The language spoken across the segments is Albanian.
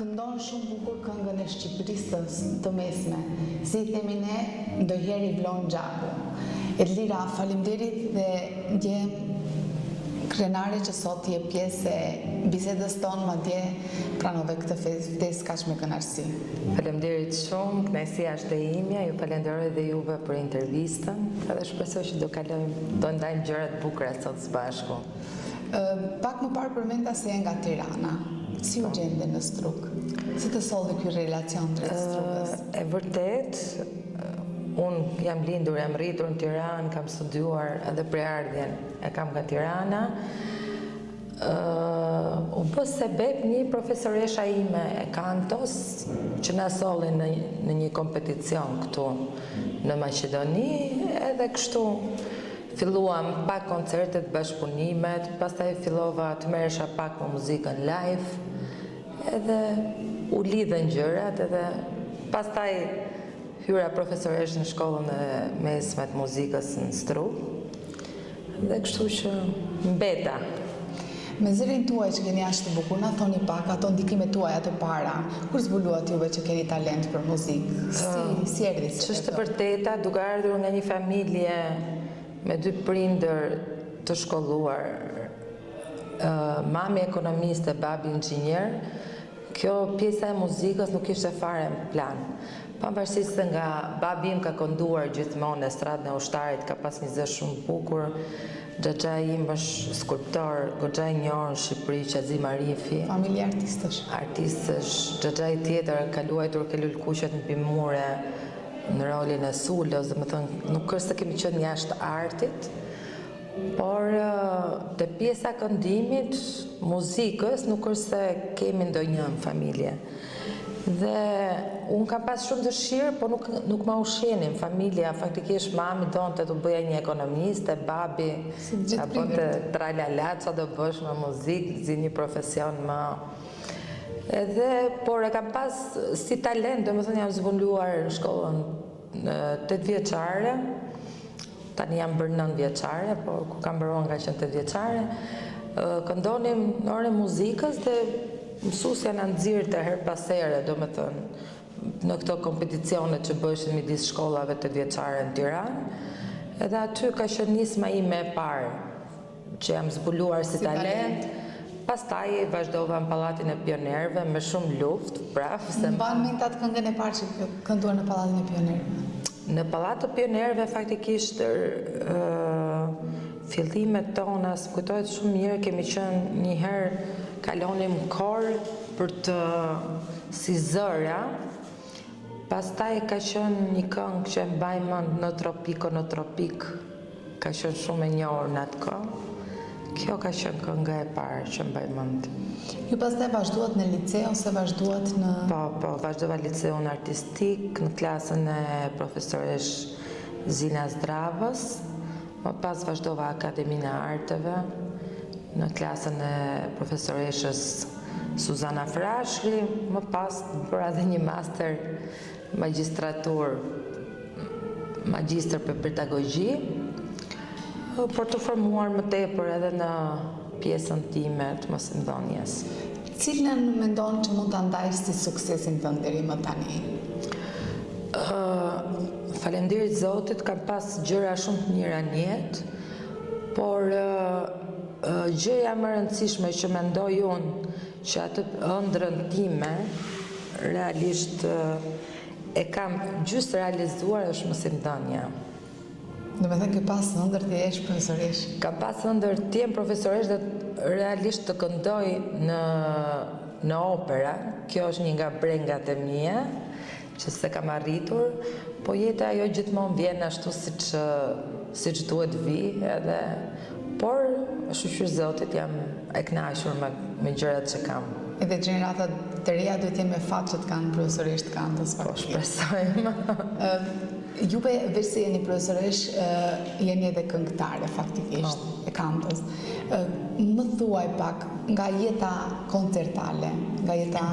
Këndon shumë bukur këngën e Shqipërisë të mesme, si i themi ne, ndonjëherë i vlon gjaku. Edlira, faleminderit dhe ndjem krenare që sot je pjesë e bisedës tonë, madje pranove këtë ftesë kaq me kënaqësi. Faleminderit shumë, kënaqësia është e imja, ju falenderoj dhe juve për intervistën, edhe shpresoj që do ndajmë gjëra të bukura sot së bashku. Pak më parë përmenda se je nga Tirana. Si u gjende në Struk? Si të solli ky relacion drejt Strukës? E vërtet, unë jam lindur, jam rritur në Tiranë, kam studiuar edhe preardhjen e kam nga Tirana. U bë sebeb një profesoresha ime e kantos që na solli në një kompeticion këtu në Maqedoni, edhe kështu filluam pak koncertet, bashkëpunimet, pastaj fillova të merresha pak me muzikën live, edhe u lidhen gjërat, edhe pastaj hyra profesoresh në shkollën e mesme të muzikës në Struk, dhe kështu që mbeta. Me zërin tuaj që keni aq të bukur, na thoni pak ato ndikimet tuaja të para, kur zbuluat juve që keni talent për muzikë? Si erdhi? Ç'është e vërteta, duke ardhur nga një familje me dy prindër të shkolluar, mami ekonomiste, babi inxhinier, kjo pjesa e muzikës nuk ishte fare në plan. Pavarësisht se nga babi im ka kënduar gjithmonë estradën e Ushtarit, ka pas një zë shumë bukur, xhaxha im është skulptor, goxha i njohur në Shqipëri, Qazim Arifi. Familje artistësh. Artistësh, xhaxha i tjetër ka luajtur ke lulkuqet në Pimure, në rolin e Sulës, dhe më thënë, nuk është se kemi qenë jashtë artit, por te pjesa këndimit, muzikës, nuk është se kemi ndonjë në familje. Dhe unë kam pas shumë dëshirë, por nuk ma ushenin familja, faktikisht mami donte të bëja një ekonomiste, babi ka bënte tralala, që do bësh me muzikë, zi një profesion më. Edhe, por e kam pas si talent, do më thënë jam zbuluar në shkollën 8 vjeçare, tani jam bërë 9 vjeçare, por ku kam bërë nga qenë 8 vjeçare, këndonim në orën e muzikës dhe mësuesja na nxirrte her pas here, do më thënë, në këto kompeticionet që bëshin midis shkollave 8 vjeçare në Tiranë, edhe aty ka qenë nisma ime e parë, që jam zbuluar si talent. Pastaj vazhdova në Pallatin e Pionerëve me shumë luftë, prapë. Mban mend atë këngën e parë që kënduar në Pallatin e Pionerëve? Në Pallat të Pionerëve faktikisht fillimet tona, s'm kujtohet shumë mirë, kemi qenë një herë kalonim kor për të si zëra. Pastaj ka qenë një këngë që e mbaj mend, Në tropik, në tropik, ka qenë shumë e njohur në atë kohë. Kjo ka qenë kënga e parë që mbaj mend. Ju pastaj vazhduat në lice ose vazhduat në... Po, vazhdova liceun artistik në klasën e profesoresh Zina Zdravës, më pas vazhdova Akademinë e Arteve në klasën e profesoreshës Suzana Frashkri, më pas bëra edhe një master magjistër për pedagogji, por të formuar më tepër edhe në pjesën time të mësimdhënies. Cilën mendon që mund ta ndajë si suksesin tënd deri më tani? Faleminderit Zotit, kam pas gjëra shumë të mira në jetë, por gjëja më e rëndësishme që mendoj unë që atë ëndrrën time realisht e kam gjysmë realizuar është mësimdhënia. Do me thënë ke pas ëndër të jesh profesoresh? Kam pas ëndër të jem profesoresh dhe realisht të këndoj në opera. Kjo është një nga brengat e mia, që se kam arritur, po jeta ajo gjithmonë vjen ashtu siç duhet vi, edhe por shqyr Zotit jam e kënaqur me gjërat që kam. Edhe gjeneratat të reja duhet jenë me fat që të kanë profesoresh të kantës. Po, shpresojmë. Juve veç se jeni profesoresh, jeni edhe këngëtare faktikisht e kantës. Më thuaj pak nga jeta koncertale, nga jeta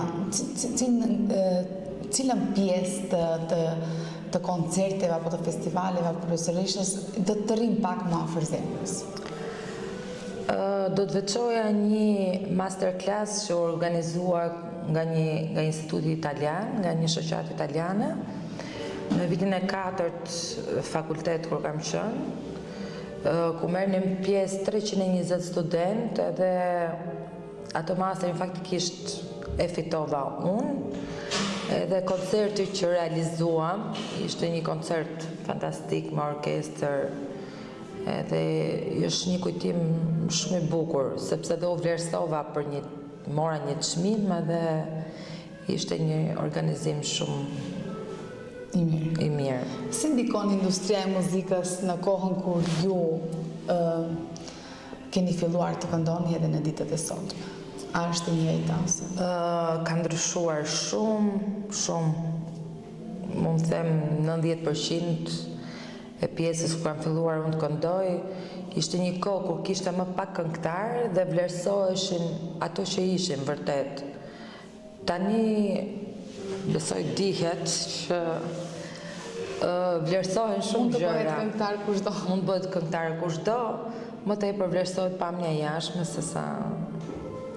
cilën pjesë të koncerteve apo të festivaleve apo profesoreshës do të rrim pak më afër zemrës? Do të veçoja një masterclass që organizuar nga një instituti italian, nga një shoqatë italiane. Në vitin e 4 fakultet kur kam qenë, ku merrnim pjesë 320 student, edhe atë masterin faktikisht e fitova unë. Edhe koncerti që realizuam ishte një koncert fantastik me orkestër, edhe është një kujtim shumë i bukur, sepse do vlerësova mora një çmim edhe ishte një organizim shumë i mirë. Si ndikon industria e muzikës në kohën kur ju keni filluar të këndoni edhe në ditët e sotme? A është e njëjta ose? Ka ndryshuar shumë. Mund të them 90% e pjesës ku kam filluar unë të këndoj, ishte një kohë kur kishte më pak këngëtar dhe vlerësoheshin ato që ishin vërtet. Tani besoj dihet që vlerësohen shumë gjëra. Mund të bëhet këngëtar kushdo, më tepër vlerësohet pamja jashtme sesa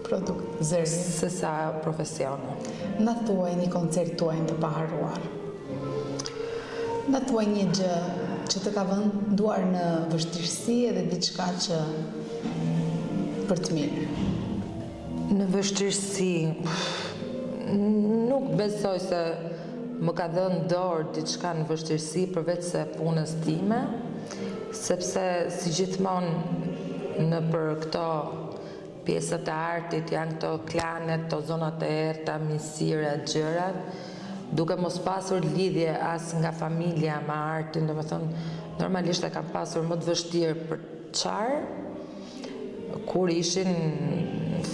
produkt zëri. Sesa profesione. Na thuaj një koncert tuaj të paharruar. Na thuaj një gjë që të ka vënduar në vështirësi edhe diçka që për të mirë. Në vështirësi, nuk besoj se më ka dhënë dorë diçka në vështirësi përveç se punës time, sepse si gjithmonë në për këto pjesët e artit janë këto klanet, këto zonat e errta, misira, gjërat, duke mos pasur lidhje as nga familja me artin, domethënë normalisht e kam pasur më të vështirë për qarë, kur ishin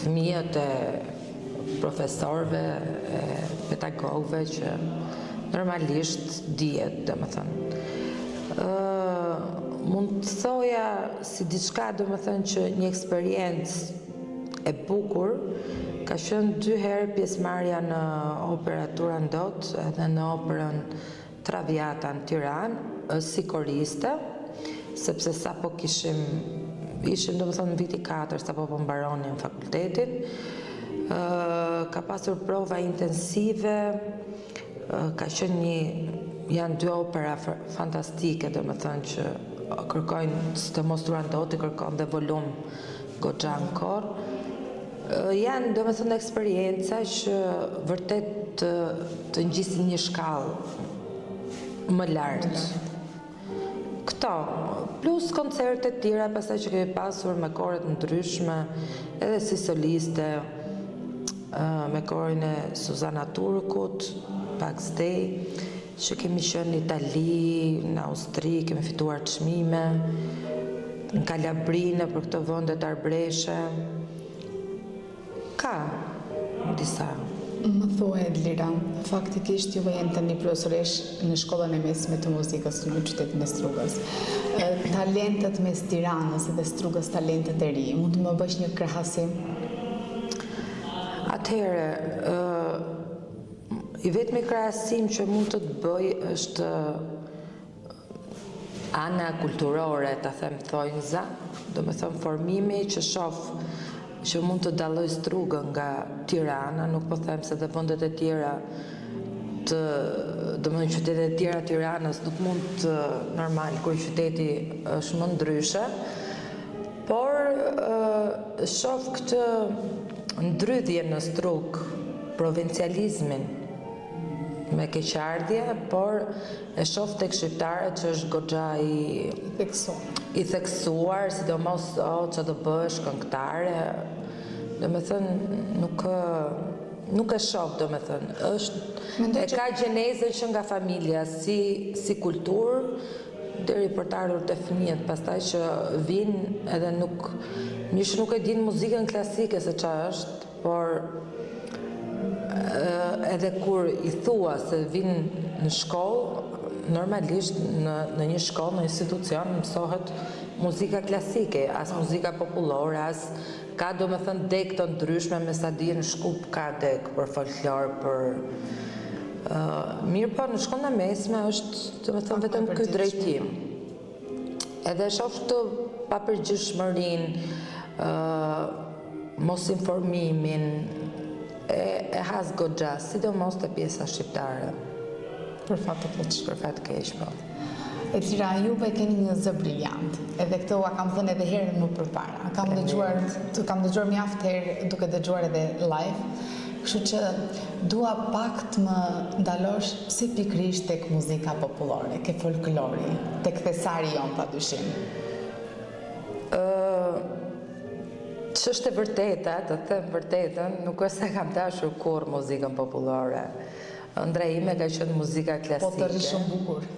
fëmijët e profesorëve, e pedagogëve që normalisht dihet, domethënë. Mund të thoja si diçka, domethënë që një eksperiencë e bukur, ka qenë 2 herë pjesëmarrja në opera Turandot edhe në operën Traviata në Tiranë si koriste, sepse sapo ishim domethënë në viti 4 sapo po mbaronin fakultetin. Ka pasur prova intensive, ka qenë janë 2 opera fantastike, domethënë që kërkojnë, së të mos Turandoti kërkon dhe volum goxha ankor. Janë domethënë eksperienca që vërtet të ngjisin një shkallë më lartë. Këto, plus koncerte tjera pastaj që kemi pasur me koret ndryshme, edhe si soliste, me korin e Suzana Turkut, Pax Day, që kemi qenë në Itali, në Austri, kemi fituar çmime, në Kalabrinë për këto vende të arbreshe. Ka disa. Më thuaj Edlira, faktikisht juve jeni tani profesoresh në shkollën e mesme të muzikës në qytetin e Strugës. Talentet mes Tiranës dhe Strugës, talentet e ri, mund të më bësh një krahasim? Atëherë, i vetmi krahasim që mund të bëj është ana kulturore, ta them thonjza, domethënë formimi që shoh që mund të dalloj Strugën nga Tirana, nuk po them se dhe vendet e tjera domethënë qytetet e tjera Tiranës nuk mund të normal kur qyteti është më ndryshe, por shoh këtë ndrydhje në Strugë, provincializmin me keqardhje, por e shoh tek shqiptarët që është goxha i theksuar, sidomos që do bësh këngëtare, domethënë nuk e shoh, domethënë, është e ka gjenezën që nga familja, si kulturë deri për të ardhur te fëmijët, pastaj që vinë edhe nuk e dinë muzikën klasike se çfarë është, por edhe kur i thua se vinë në shkollë, normalisht në një shkollë, në institucion, mësohet muzika klasike, as muzika popullore, as ka domethënë dek të ndryshme, me sa di në Shkup ka dek për folklor, për mirë, po në shkollën e mesme është domethënë vetëm ky drejtim. Edhe shoh këtë papërgjithshmërinë, mos informimin, e has goxha, sidomos te pjesa shqiptare. Për fat të keq. Për fat të keq, po. Elvira, juve keni një zë briljant. Edhe këto kam thënë edhe herën më përpara. Kam dëgjuar mjaft herë duke dëgjuar edhe live. Kështu që dua pak të më ndalosh pse pikërisht tek muzika popullore, ke folklori, tek thesari jon padyshim. Ç'është e vërteta, të them vërtetën, nuk është se kam dashur kurrë muzikën popullore. Ëndra ime ka qenë muzika klasike. Po të rri shumë bukur.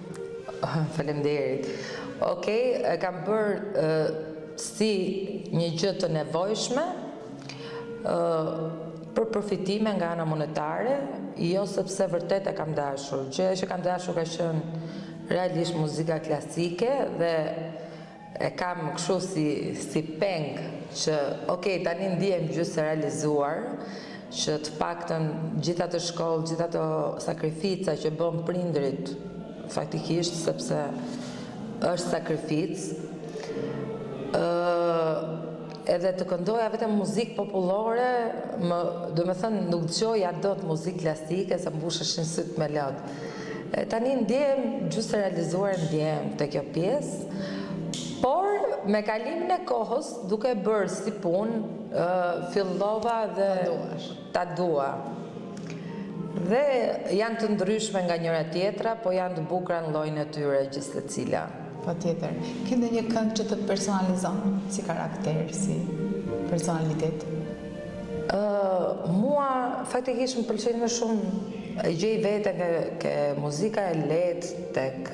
Faleminderit. Okej, e kam bërë si një gjë të nevojshme për përfitime nga ana monetare, jo sepse vërtet e kam dashur. Gjëja që kam dashur ka qenë realisht muzika klasike dhe e kam kështu si peng që tani ndihem gjysë e realizuar, që të paktën gjitha të shkollë, gjitha të sakrifica që bën prindrit, faktikisht sepse është sakrificë, edhe të këndoja vetëm muzikë popullore, do me thënë nuk dëgjoja dot muzikë klasike, se mbusheshin syt me lot. Tani ndjehem gjysë realizuar, ndjehem te kjo pjesë, por me kalimin e kohës, duke bërë si punë, fillova dhe ta dua. Dhe janë të ndryshme nga njëra tjetra, po janë të bukura në llojin e tyre gjithë secila. Patjetër. Ke ndonjë këngë që të personalizon si karakter, si personalitet? Mua faktikisht më pëlqen më shumë e gjej veten ke muzika e lehtë, tek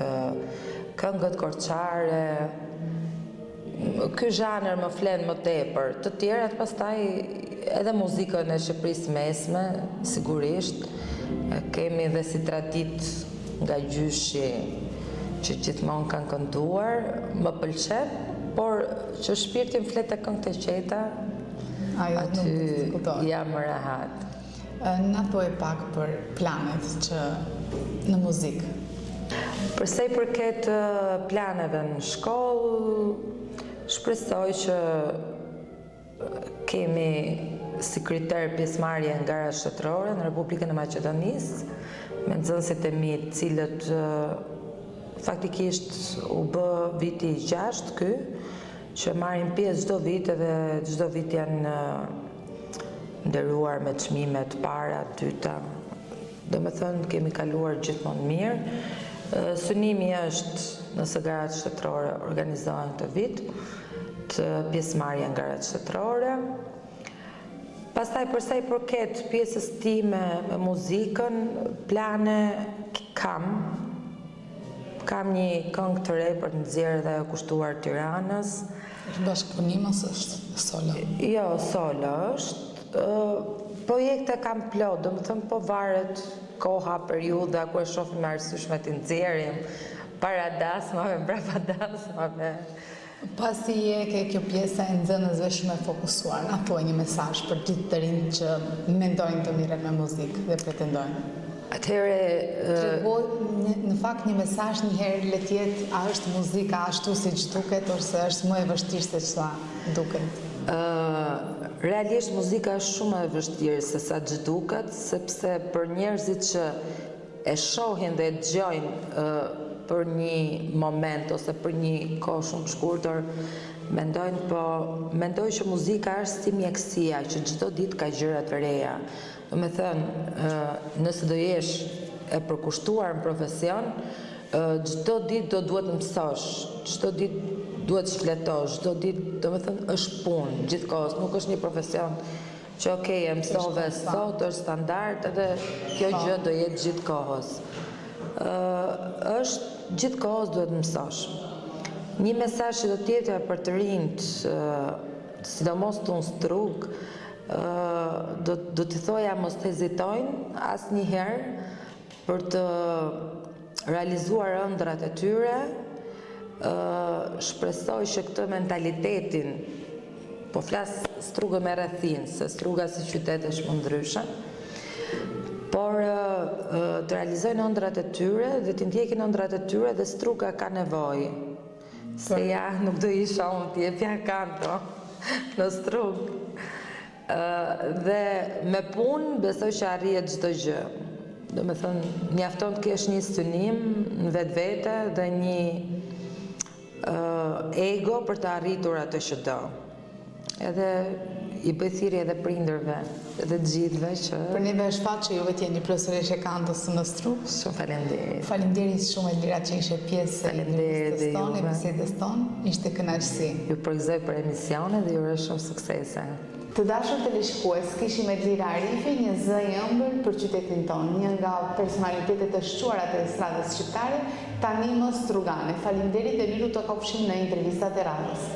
këngët korçare. Ky zhanër më flen më tepër. Të tjerat pastaj edhe muzikën e Shqipërisë mesme, sigurisht. Kemi dhe si tradit nga gjyshi që gjithmonë kanë kënduar, më pëlqen, por që shpirtin flet e këngë të qeta, aty jam më rehat. Na thuaj pak për planet që në muzikë. Përsa i përket planeve në shkollë, shpresoj që kemi si kriter pjesëmarrje në gara shtetërore në Republikën e Maqedonisë, me nxënësit e mi, cilët faktikisht u bë viti 6 ky, që marrin pjesë çdo vit edhe çdo vit janë nderuar me çmime të para, dyta. Do me thënë kemi kaluar gjithmonë mirë. Synimi është nëse garat shtetërore organizohen këtë vit, të pjesëmarrja në garat shtetërore. Pastaj përsa i përket pjesës time me muzikën, plane kam një këngë të re për të nxjerrë dhe kushtuar Tiranës. Bashkëpunim ose është solo? Jo, solo është. Projekte kam plot, do më thëmë po varet koha, periuda, ku e shofim me arsyeshme të nxjerrim, para dasmave, mbrapa dasmave. Pasi je ke kjo pjesa e nxënësve shumë e fokusuar, na thuaj një mesazh për gjithë të rinj që mendojnë të mirën me muzikë dhe pretendojnë. Atëherë, në fakt një mesazh një herë le të jetë, a është muzika ashtu siç duket ose është më e vështirë se ç'a duket? Realisht muzika është shumë e vështirë se sa duket, sepse për njerëzit që e shohin dhe e dëgjojnë për një moment ose për një kohë shumë shkurtër, mendoj që muzika është si mjekësia, që çdo ditë ka gjëra të reja. Do me thënë, nëse do jesh e përkushtuar në profesion, çdo ditë do duhet mësosh, çdo ditë duhet shfletosh, çdo ditë, do me thënë, është punë, gjithkohës, nuk është një profesion që e mësove sot, është standard, edhe kjo gjë do jetë gjithkohës. Është gjithkohës duhet mësosh. Një mesazh që do t'jetë për të rinjt, sidomos të unë strug, do t'i thoja mos të hezitojnë asnjëherë për të realizuar ëndrat e tyre. Shpresoj që këtë mentalitetin, po flas strugë me rrethin, se struga si qytet është më ndryshe, por të realizojnë ëndrat e tyre dhe të ndjekin ëndrat e tyre dhe struga ka nevojë. Se ja, nuk do isha unë t'jepja kanto në strugë. Dhe me punë besoj që arrihet çdo gjë. Do me thënë, mjafton të kesh një synim në vetë dhe një ego për të arritur atë që do. Edhe i bëj thirrje edhe prindërve, edhe të gjithëve që... Për neve është fat që juve t'jeni profesoreshe kantës së nostru. Shumë faleminderit. Faleminderit shumë Elvira që ishe pjesë e intervistës tonë, e bisedës tonë. Ishte kënaqësi. Ju përgëzoj për emisione dhe ju uroj shumë suksese. Të dashur teleshikues, kishim Elvira Arifi, një zë i ëmbël për qytetin tonë, një nga personalitetet e shquara të estradës shqiptare, tani më strugane. Faleminderit dhe miru të kopshim në intervistat e radhës.